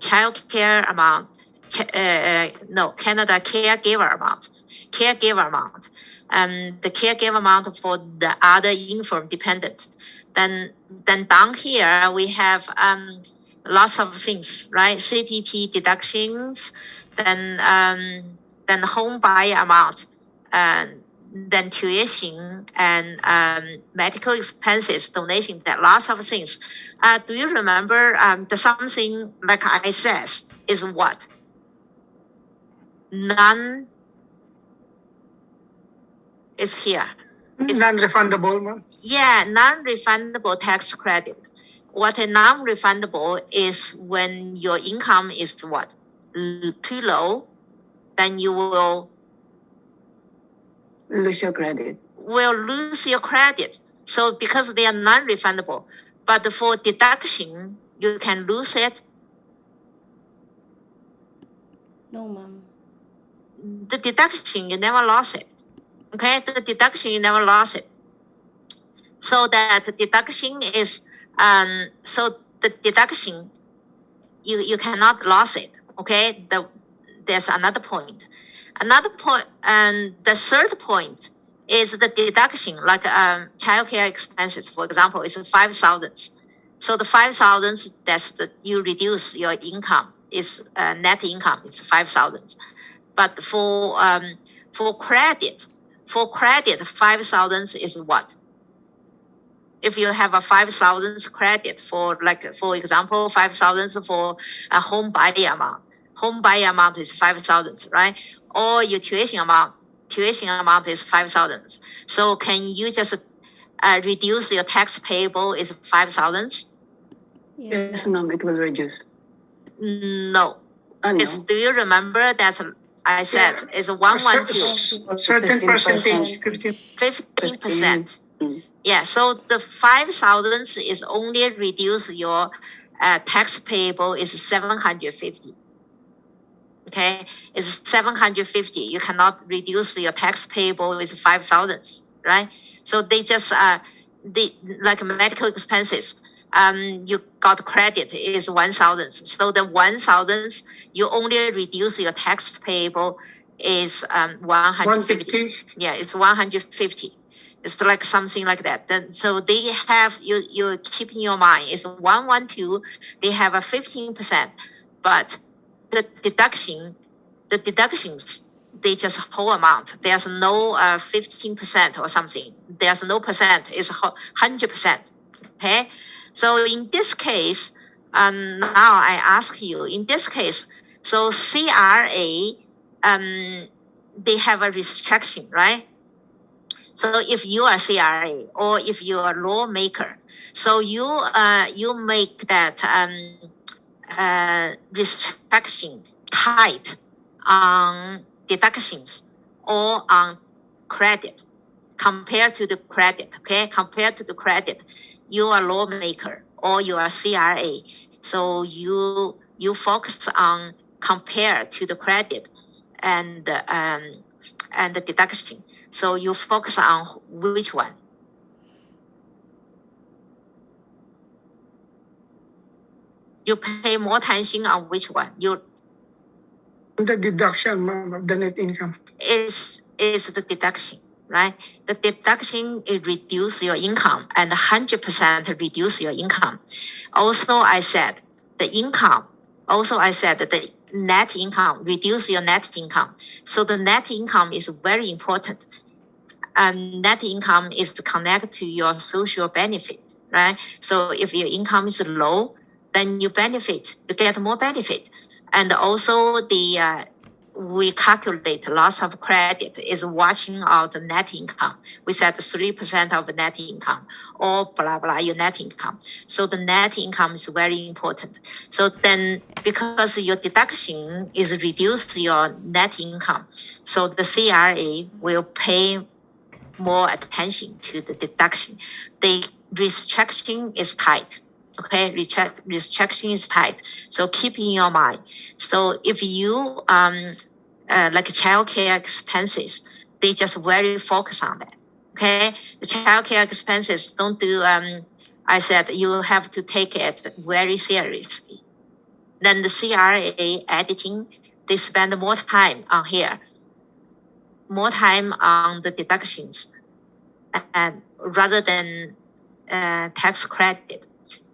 child care amount. Canada caregiver amount. Caregiver amount. The caregiver amount for the other infirm dependent. Then down here we have lots of things, right? CPP deductions, then home buy amount, then tuition and medical expenses, donation, that lots of things. Do you remember the something like I said is what? None is here. It's Non-refundable, ma'am. Yeah, non-refundable tax credit. What a non-refundable is when your income is what? Too low, then you will Lose your credit. lose your credit. So because they are non-refundable, but for deduction, you can lose it. No, ma'am. The deduction, you never lost it. Okay, the deduction, you never lost it. So that the deduction is, so the deduction, you cannot lose it. Okay, there's another point. Another point, and the third point is the deduction, like childcare expenses, for example, is 5,000. So the 5,000, that's you reduce your income. Is net income is 5,000. But for credit, 5,000 is what? If you have a 5,000 credit for, like, for example, 5,000 for a home buy amount. Home buy amount is 5,000, right? Or your tuition amount is 5,000. So can you just reduce your tax payable is 5,000? Yes, ma'am, it will reduce. No. No. Do you remember that I said it's 112? Certain 15%. percentage, 15%. Yeah, so the 5,000 is only reduce your tax payable is 750. Okay, it's 750. You cannot reduce your tax payable with 5,000, right? So they just like medical expenses. You got credit is 1,000. So the 1,000 you only reduce your tax payable is 150. Yeah, it's 150. It's like something like that. Then so they have you keep in your mind it's 112. They have a 15%, but the deductions they just whole amount. There's no 15% or something. There's no percent. It's 100%. Okay, so in this case, now I ask you. In this case, so CRA, they have a restriction, right? So if you are CRA or if you are lawmaker, so you make that restriction tight on deductions or on credit compared to the credit. Okay, compared to the credit, you are lawmaker or you are CRA, so you focus on compared to the credit and the deduction. So you focus on which one? You pay more attention on which one? The deduction, ma'am, of the net income. Is the deduction, right? The deduction is reduce your income and 100% reduce your income. Also, I said the income. Also, I said that the net income reduce your net income. So the net income is very important. Net income is connected to your social benefit, right? So if your income is low, then you get more benefit. And also we calculate loss of credit is watching out the net income. We said 3% of net income or blah, blah, your net income. So the net income is very important. So then because your deduction is reduce your net income, so the CRA will pay more attention to the deduction. The restriction is tight. Okay, restriction is tight. So keep in your mind. So if you like childcare expenses, they just very focus on that. Okay, the childcare expenses don't do. I said you have to take it very seriously. Then the CRA editing, they spend more time on here, more time on the deductions, and rather than tax credit.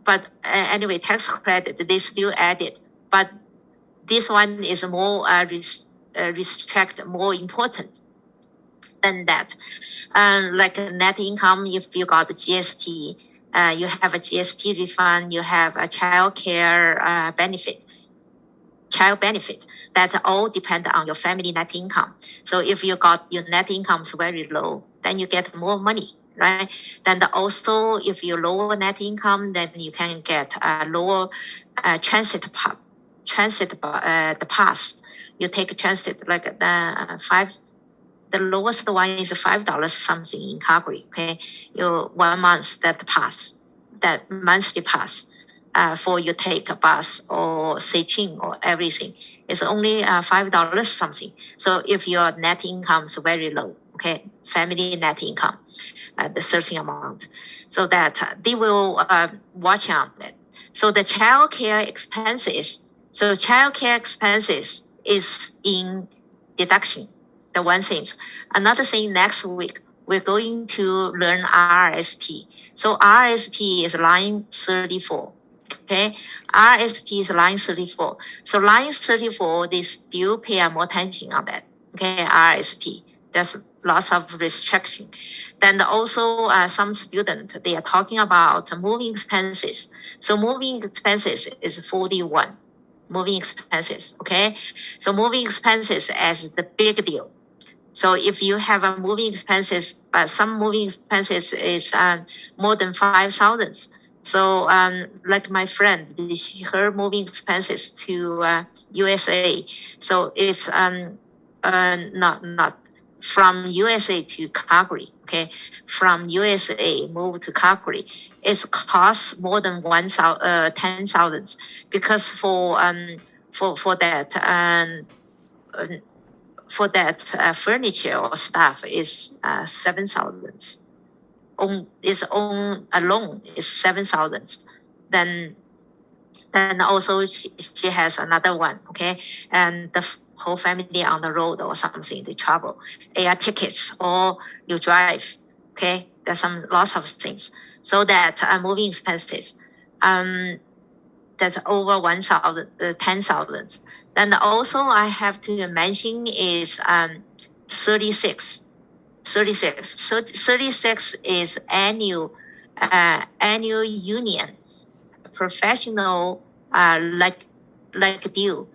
But anyway, tax credit they still added, but this one is more restrict, more important than that. Like net income, if you got GST, you have a GST refund, you have a child care child benefit. That all depend on your family net income. So if you got your net income is very low, then you get more money, right? Then also if you lower net income, then you can get a lower transit the pass. You take transit like the lowest one is $5 something in Calgary. Okay, you 1 month that monthly pass. For you take a bus or train or everything, it's only $5 something. So if your net income is very low, okay, family net income, the certain amount, so that they will watch on that. So the child care expenses. So child care expenses is in deduction. The one thing. Another thing, next week we're going to learn RSP. So RSP is line 34. Okay, RSP is line 34. So line 34, they still pay more attention on that. Okay, RSP. There's lots of restriction. Then also some students, they are talking about moving expenses. So moving expenses is 41. Moving expenses, okay? So moving expenses as the big deal. So if you have a moving expenses, some moving expenses is more than 5,000. So like my friend, her moving expenses to USA. So it's not from USA to Calgary. Okay, from USA move to Calgary, it costs more than 10,000 because for that. For that furniture or stuff is 7,000. Its own alone is 7,000. Then also she has another one, okay, and the whole family on the road or something, they travel, air tickets or you drive, okay. There's lots of things. So that moving expenses, that's over 1,000, 10,000. Then also I have to mention is 36. 36. So 36 is annual union professional like due.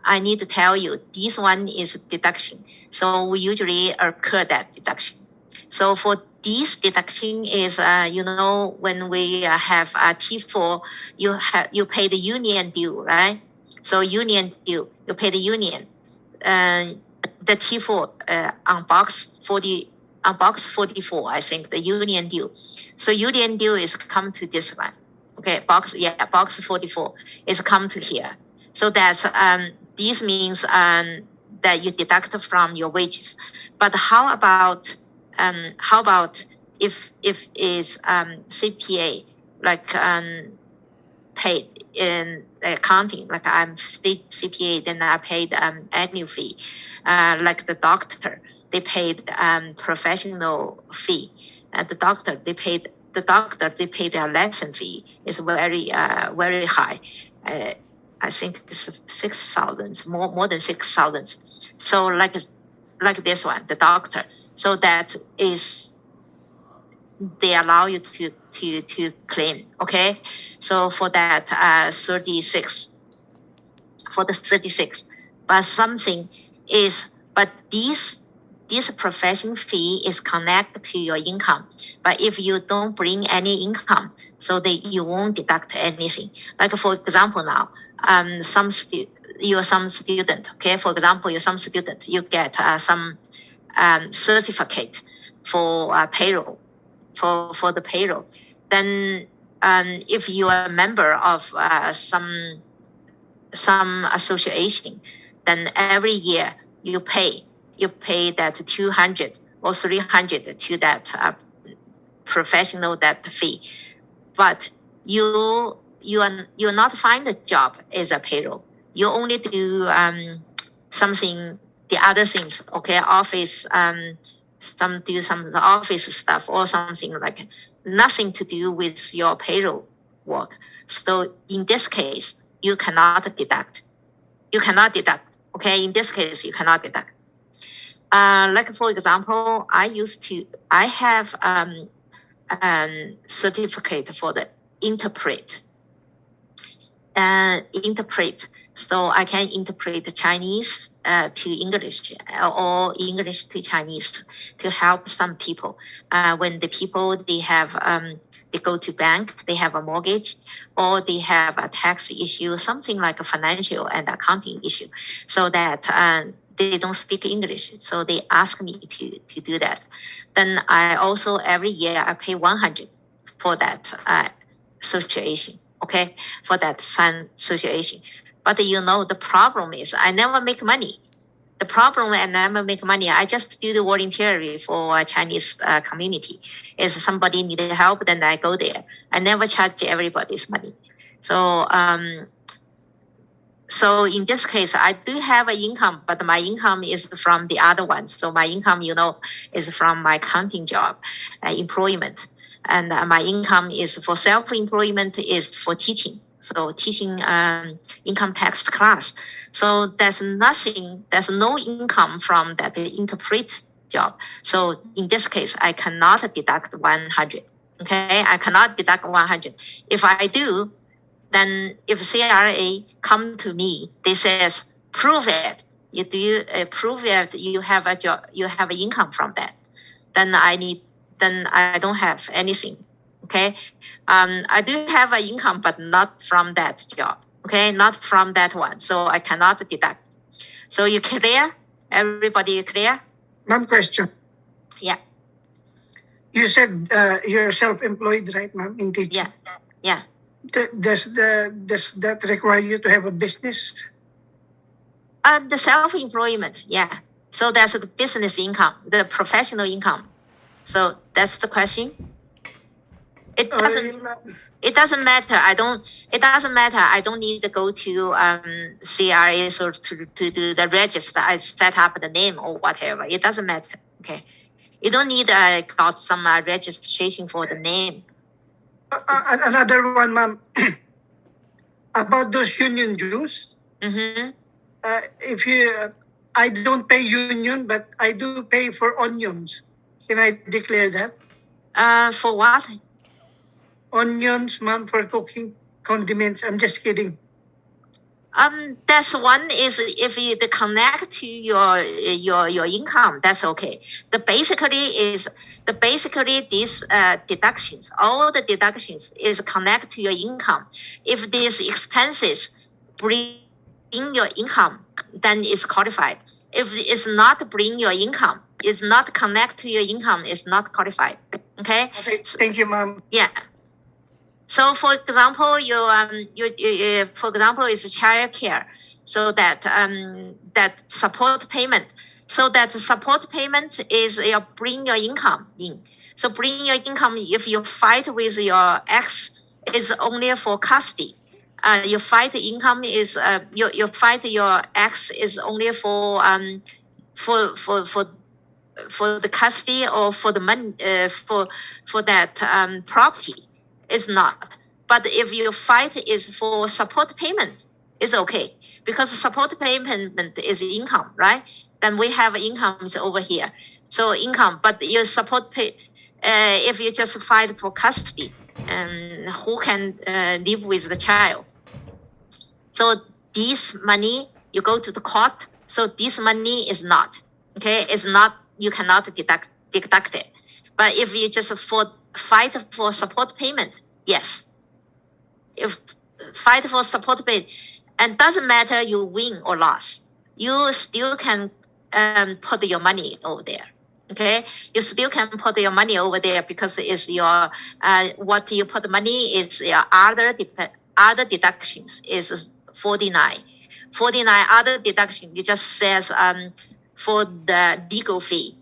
I need to tell you this one is deduction. So we usually occur that deduction. So for this deduction is when we have a T4, you pay the union due, right? So union due, you pay the union. The T4 on box 44, I think the union due. So union due is come to this line. Okay, box 44 is come to here. So that's this means that you deduct from your wages. But how about if is CPA like paid in accounting, like I'm CPA, then I paid annual fee. Like the doctor, they paid professional fee. The doctor, they paid their lesson fee is very high. I think it's 6,000, more than 6,000. So like this one, the doctor. So that is they allow you to claim. Okay, so for that 36, for the 36, but something is this profession fee is connected to your income. But if you don't bring any income, so you won't deduct anything. Like for example now, you're some student. Okay, for example, you're some student. You get some certificate for payroll, for the payroll. Then if you are a member of some association, then every year you pay that 200 or 300 to that professional that fee. But you're not find a job as a payroll. You only do something, the other things. Okay, office some office stuff or something like nothing to do with your payroll work. So in this case, you cannot deduct. Okay, in this case, you cannot deduct. Like for example, I have certificate for the interpret. So I can interpret Chinese to English or English to Chinese to help some people. When the people they go to bank, they have a mortgage or they have a tax issue, something like a financial and accounting issue, so that they don't speak English. So they ask me to do that. Then I also every year I pay 100 for that association. Okay, for that association. But the problem is I never make money. The problem I never make money. I just do the volunteering for a Chinese community. If somebody needed help, then I go there. I never charge everybody's money. So so in this case, I do have an income, but my income is from the other ones. So my income, is from my accounting job, employment. And my income is for self-employment is for teaching. So teaching income tax class. So there's no income from that interpret job. So in this case, I cannot deduct 100. Okay, I cannot deduct 100. If I do, then if CRA come to me, they says, prove it. You do prove it. You have a job. You have an income from that. Then I don't have anything. Okay, I do have an income, but not from that job. Okay, not from that one. So I cannot deduct. So you clear? Everybody clear? Ma'am, question. Yeah. You said you're self-employed, right, ma'am, in teaching? Yeah. Does that require you to have a business? The self-employment, yeah. So that's the business income, the professional income. So that's the question. It doesn't matter. It doesn't matter. I don't need to go to CRA or to do the register. I set up the name or whatever. It doesn't matter. Okay. You don't need got some registration for the name. Another one, ma'am. About those union dues. Mm-hmm. If I don't pay union, but I do pay for onions. Can I declare that? For what? Onions, ma'am, for cooking condiments. I'm just kidding. That's one is if you connect to your income, that's okay. Basically these deductions, all the deductions is connect to your income. If these expenses bring your income, then it's qualified. If it's not bring your income, it's not connect to your income, it's not qualified. Okay. Okay. Thank you, ma'am. Yeah. So, for example, for example, is child care. So that that support payment. So that support payment is bring your income in. So bring your income. If you fight with your ex, is only for custody. your fight income is your fight your X is only for the custody or for the money for that property. It's not. But if your fight is for support payment, it's okay, because support payment is income, right? Then we have incomes over here. So income, but your support pay, if you just fight for custody, who can live with the child? So this money, you go to the court. So this money is not, okay? It's not, you cannot deduct it. But if you just fight for support payment, yes. If fight for support payment, and doesn't matter you win or lose, you still can put your money over there. Okay, you still can put your money over there because it's your what you put money is your other deductions is 49 other deduction. You just says for the legal fee.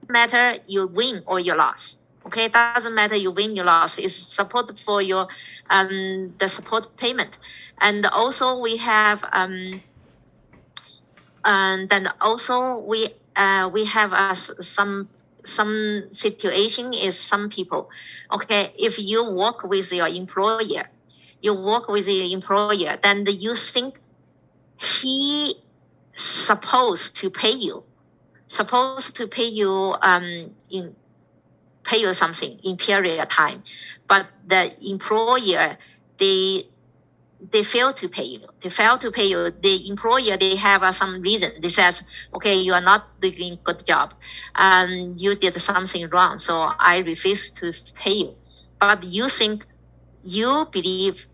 Matter you win or you loss. Okay, it doesn't matter you win you loss. It's support for your the support payment. And also we have and then also we have some situation is some people. Okay, if you work with your employer, then you think he supposed to pay you something in period of time, but the employer they fail to pay you. The employer, they have some reason. They says, okay, you are not doing good job. You did something wrong, so I refuse to pay you. But you believe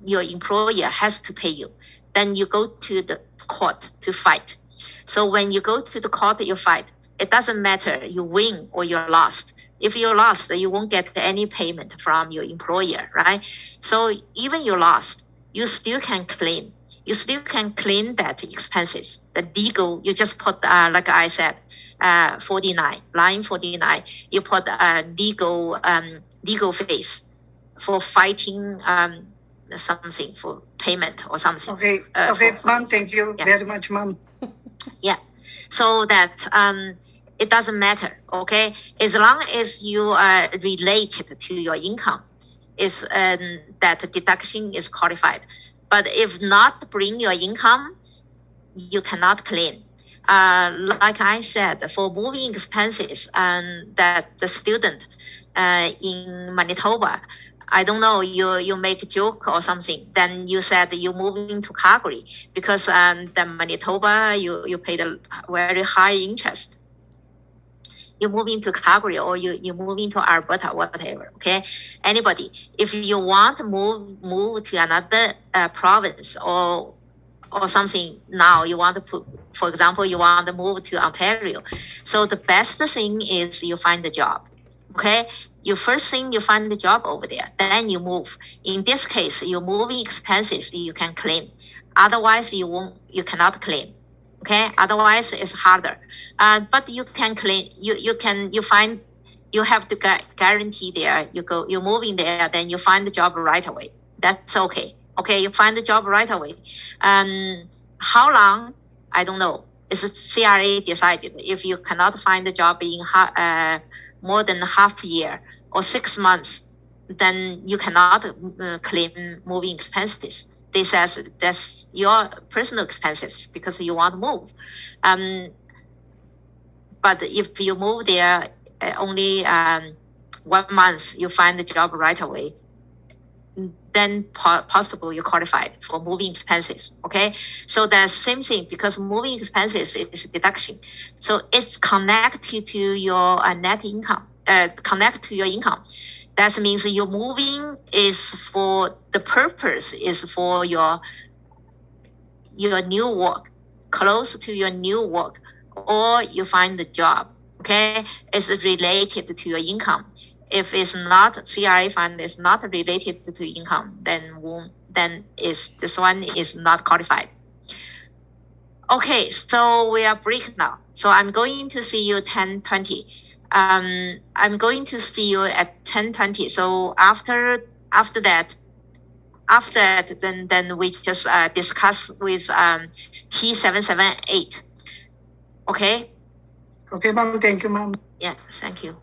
your employer has to pay you. Then you go to the court to fight. So when you go to the court, you fight. It doesn't matter you win or you're lost. If you lost, you won't get any payment from your employer, right? So even you lost, you still can claim. You still can claim that expenses. The legal, you just put, like I said, 49, line 49, you put legal fees for fighting something, for payment or something. Okay, ma'am, thank you very much, ma'am. Yeah, so that it doesn't matter, okay? As long as you are related to your income, is that deduction is qualified. But if not bring your income, you cannot claim. Like I said, for moving expenses, and that the student in Manitoba, I don't know, you make a joke or something, then you said you moving to Calgary because the Manitoba, you paid a very high interest. You move into Calgary or you move into Alberta, whatever, okay? Anybody, if you want to move to another province or something now, you want to put, for example, you want to move to Ontario. So the best thing is you find a job, okay? You first thing you find the job over there, then you move. In this case, your moving expenses you can claim. Otherwise, you cannot claim. Okay, otherwise it's harder. But you can claim. You have to guarantee there. You move in there, then you find the job right away. That's okay. Okay, you find the job right away. How long? I don't know. It's CRA decided. If you cannot find the job in more than half a year or 6 months, then you cannot claim moving expenses. They says that's your personal expenses because you want to move. But if you move there only 1 month, you find the job right away, then possible you qualified for moving expenses. Okay, so that's same thing because moving expenses is a deduction, so it's connected to your net income. Connect to your income. That means your moving is for the purpose is for your new work, close to your new work, or you find the job. Okay, it's related to your income. If it's not CRA fund is not related to income, then this one is not qualified. Okay, so we are break now. So I'm going to see you 10:20. I'm going to see you at 10:20. So after that, after that, then we just discuss with T778. Okay? Okay, ma'am. Thank you, ma'am. Yeah, thank you.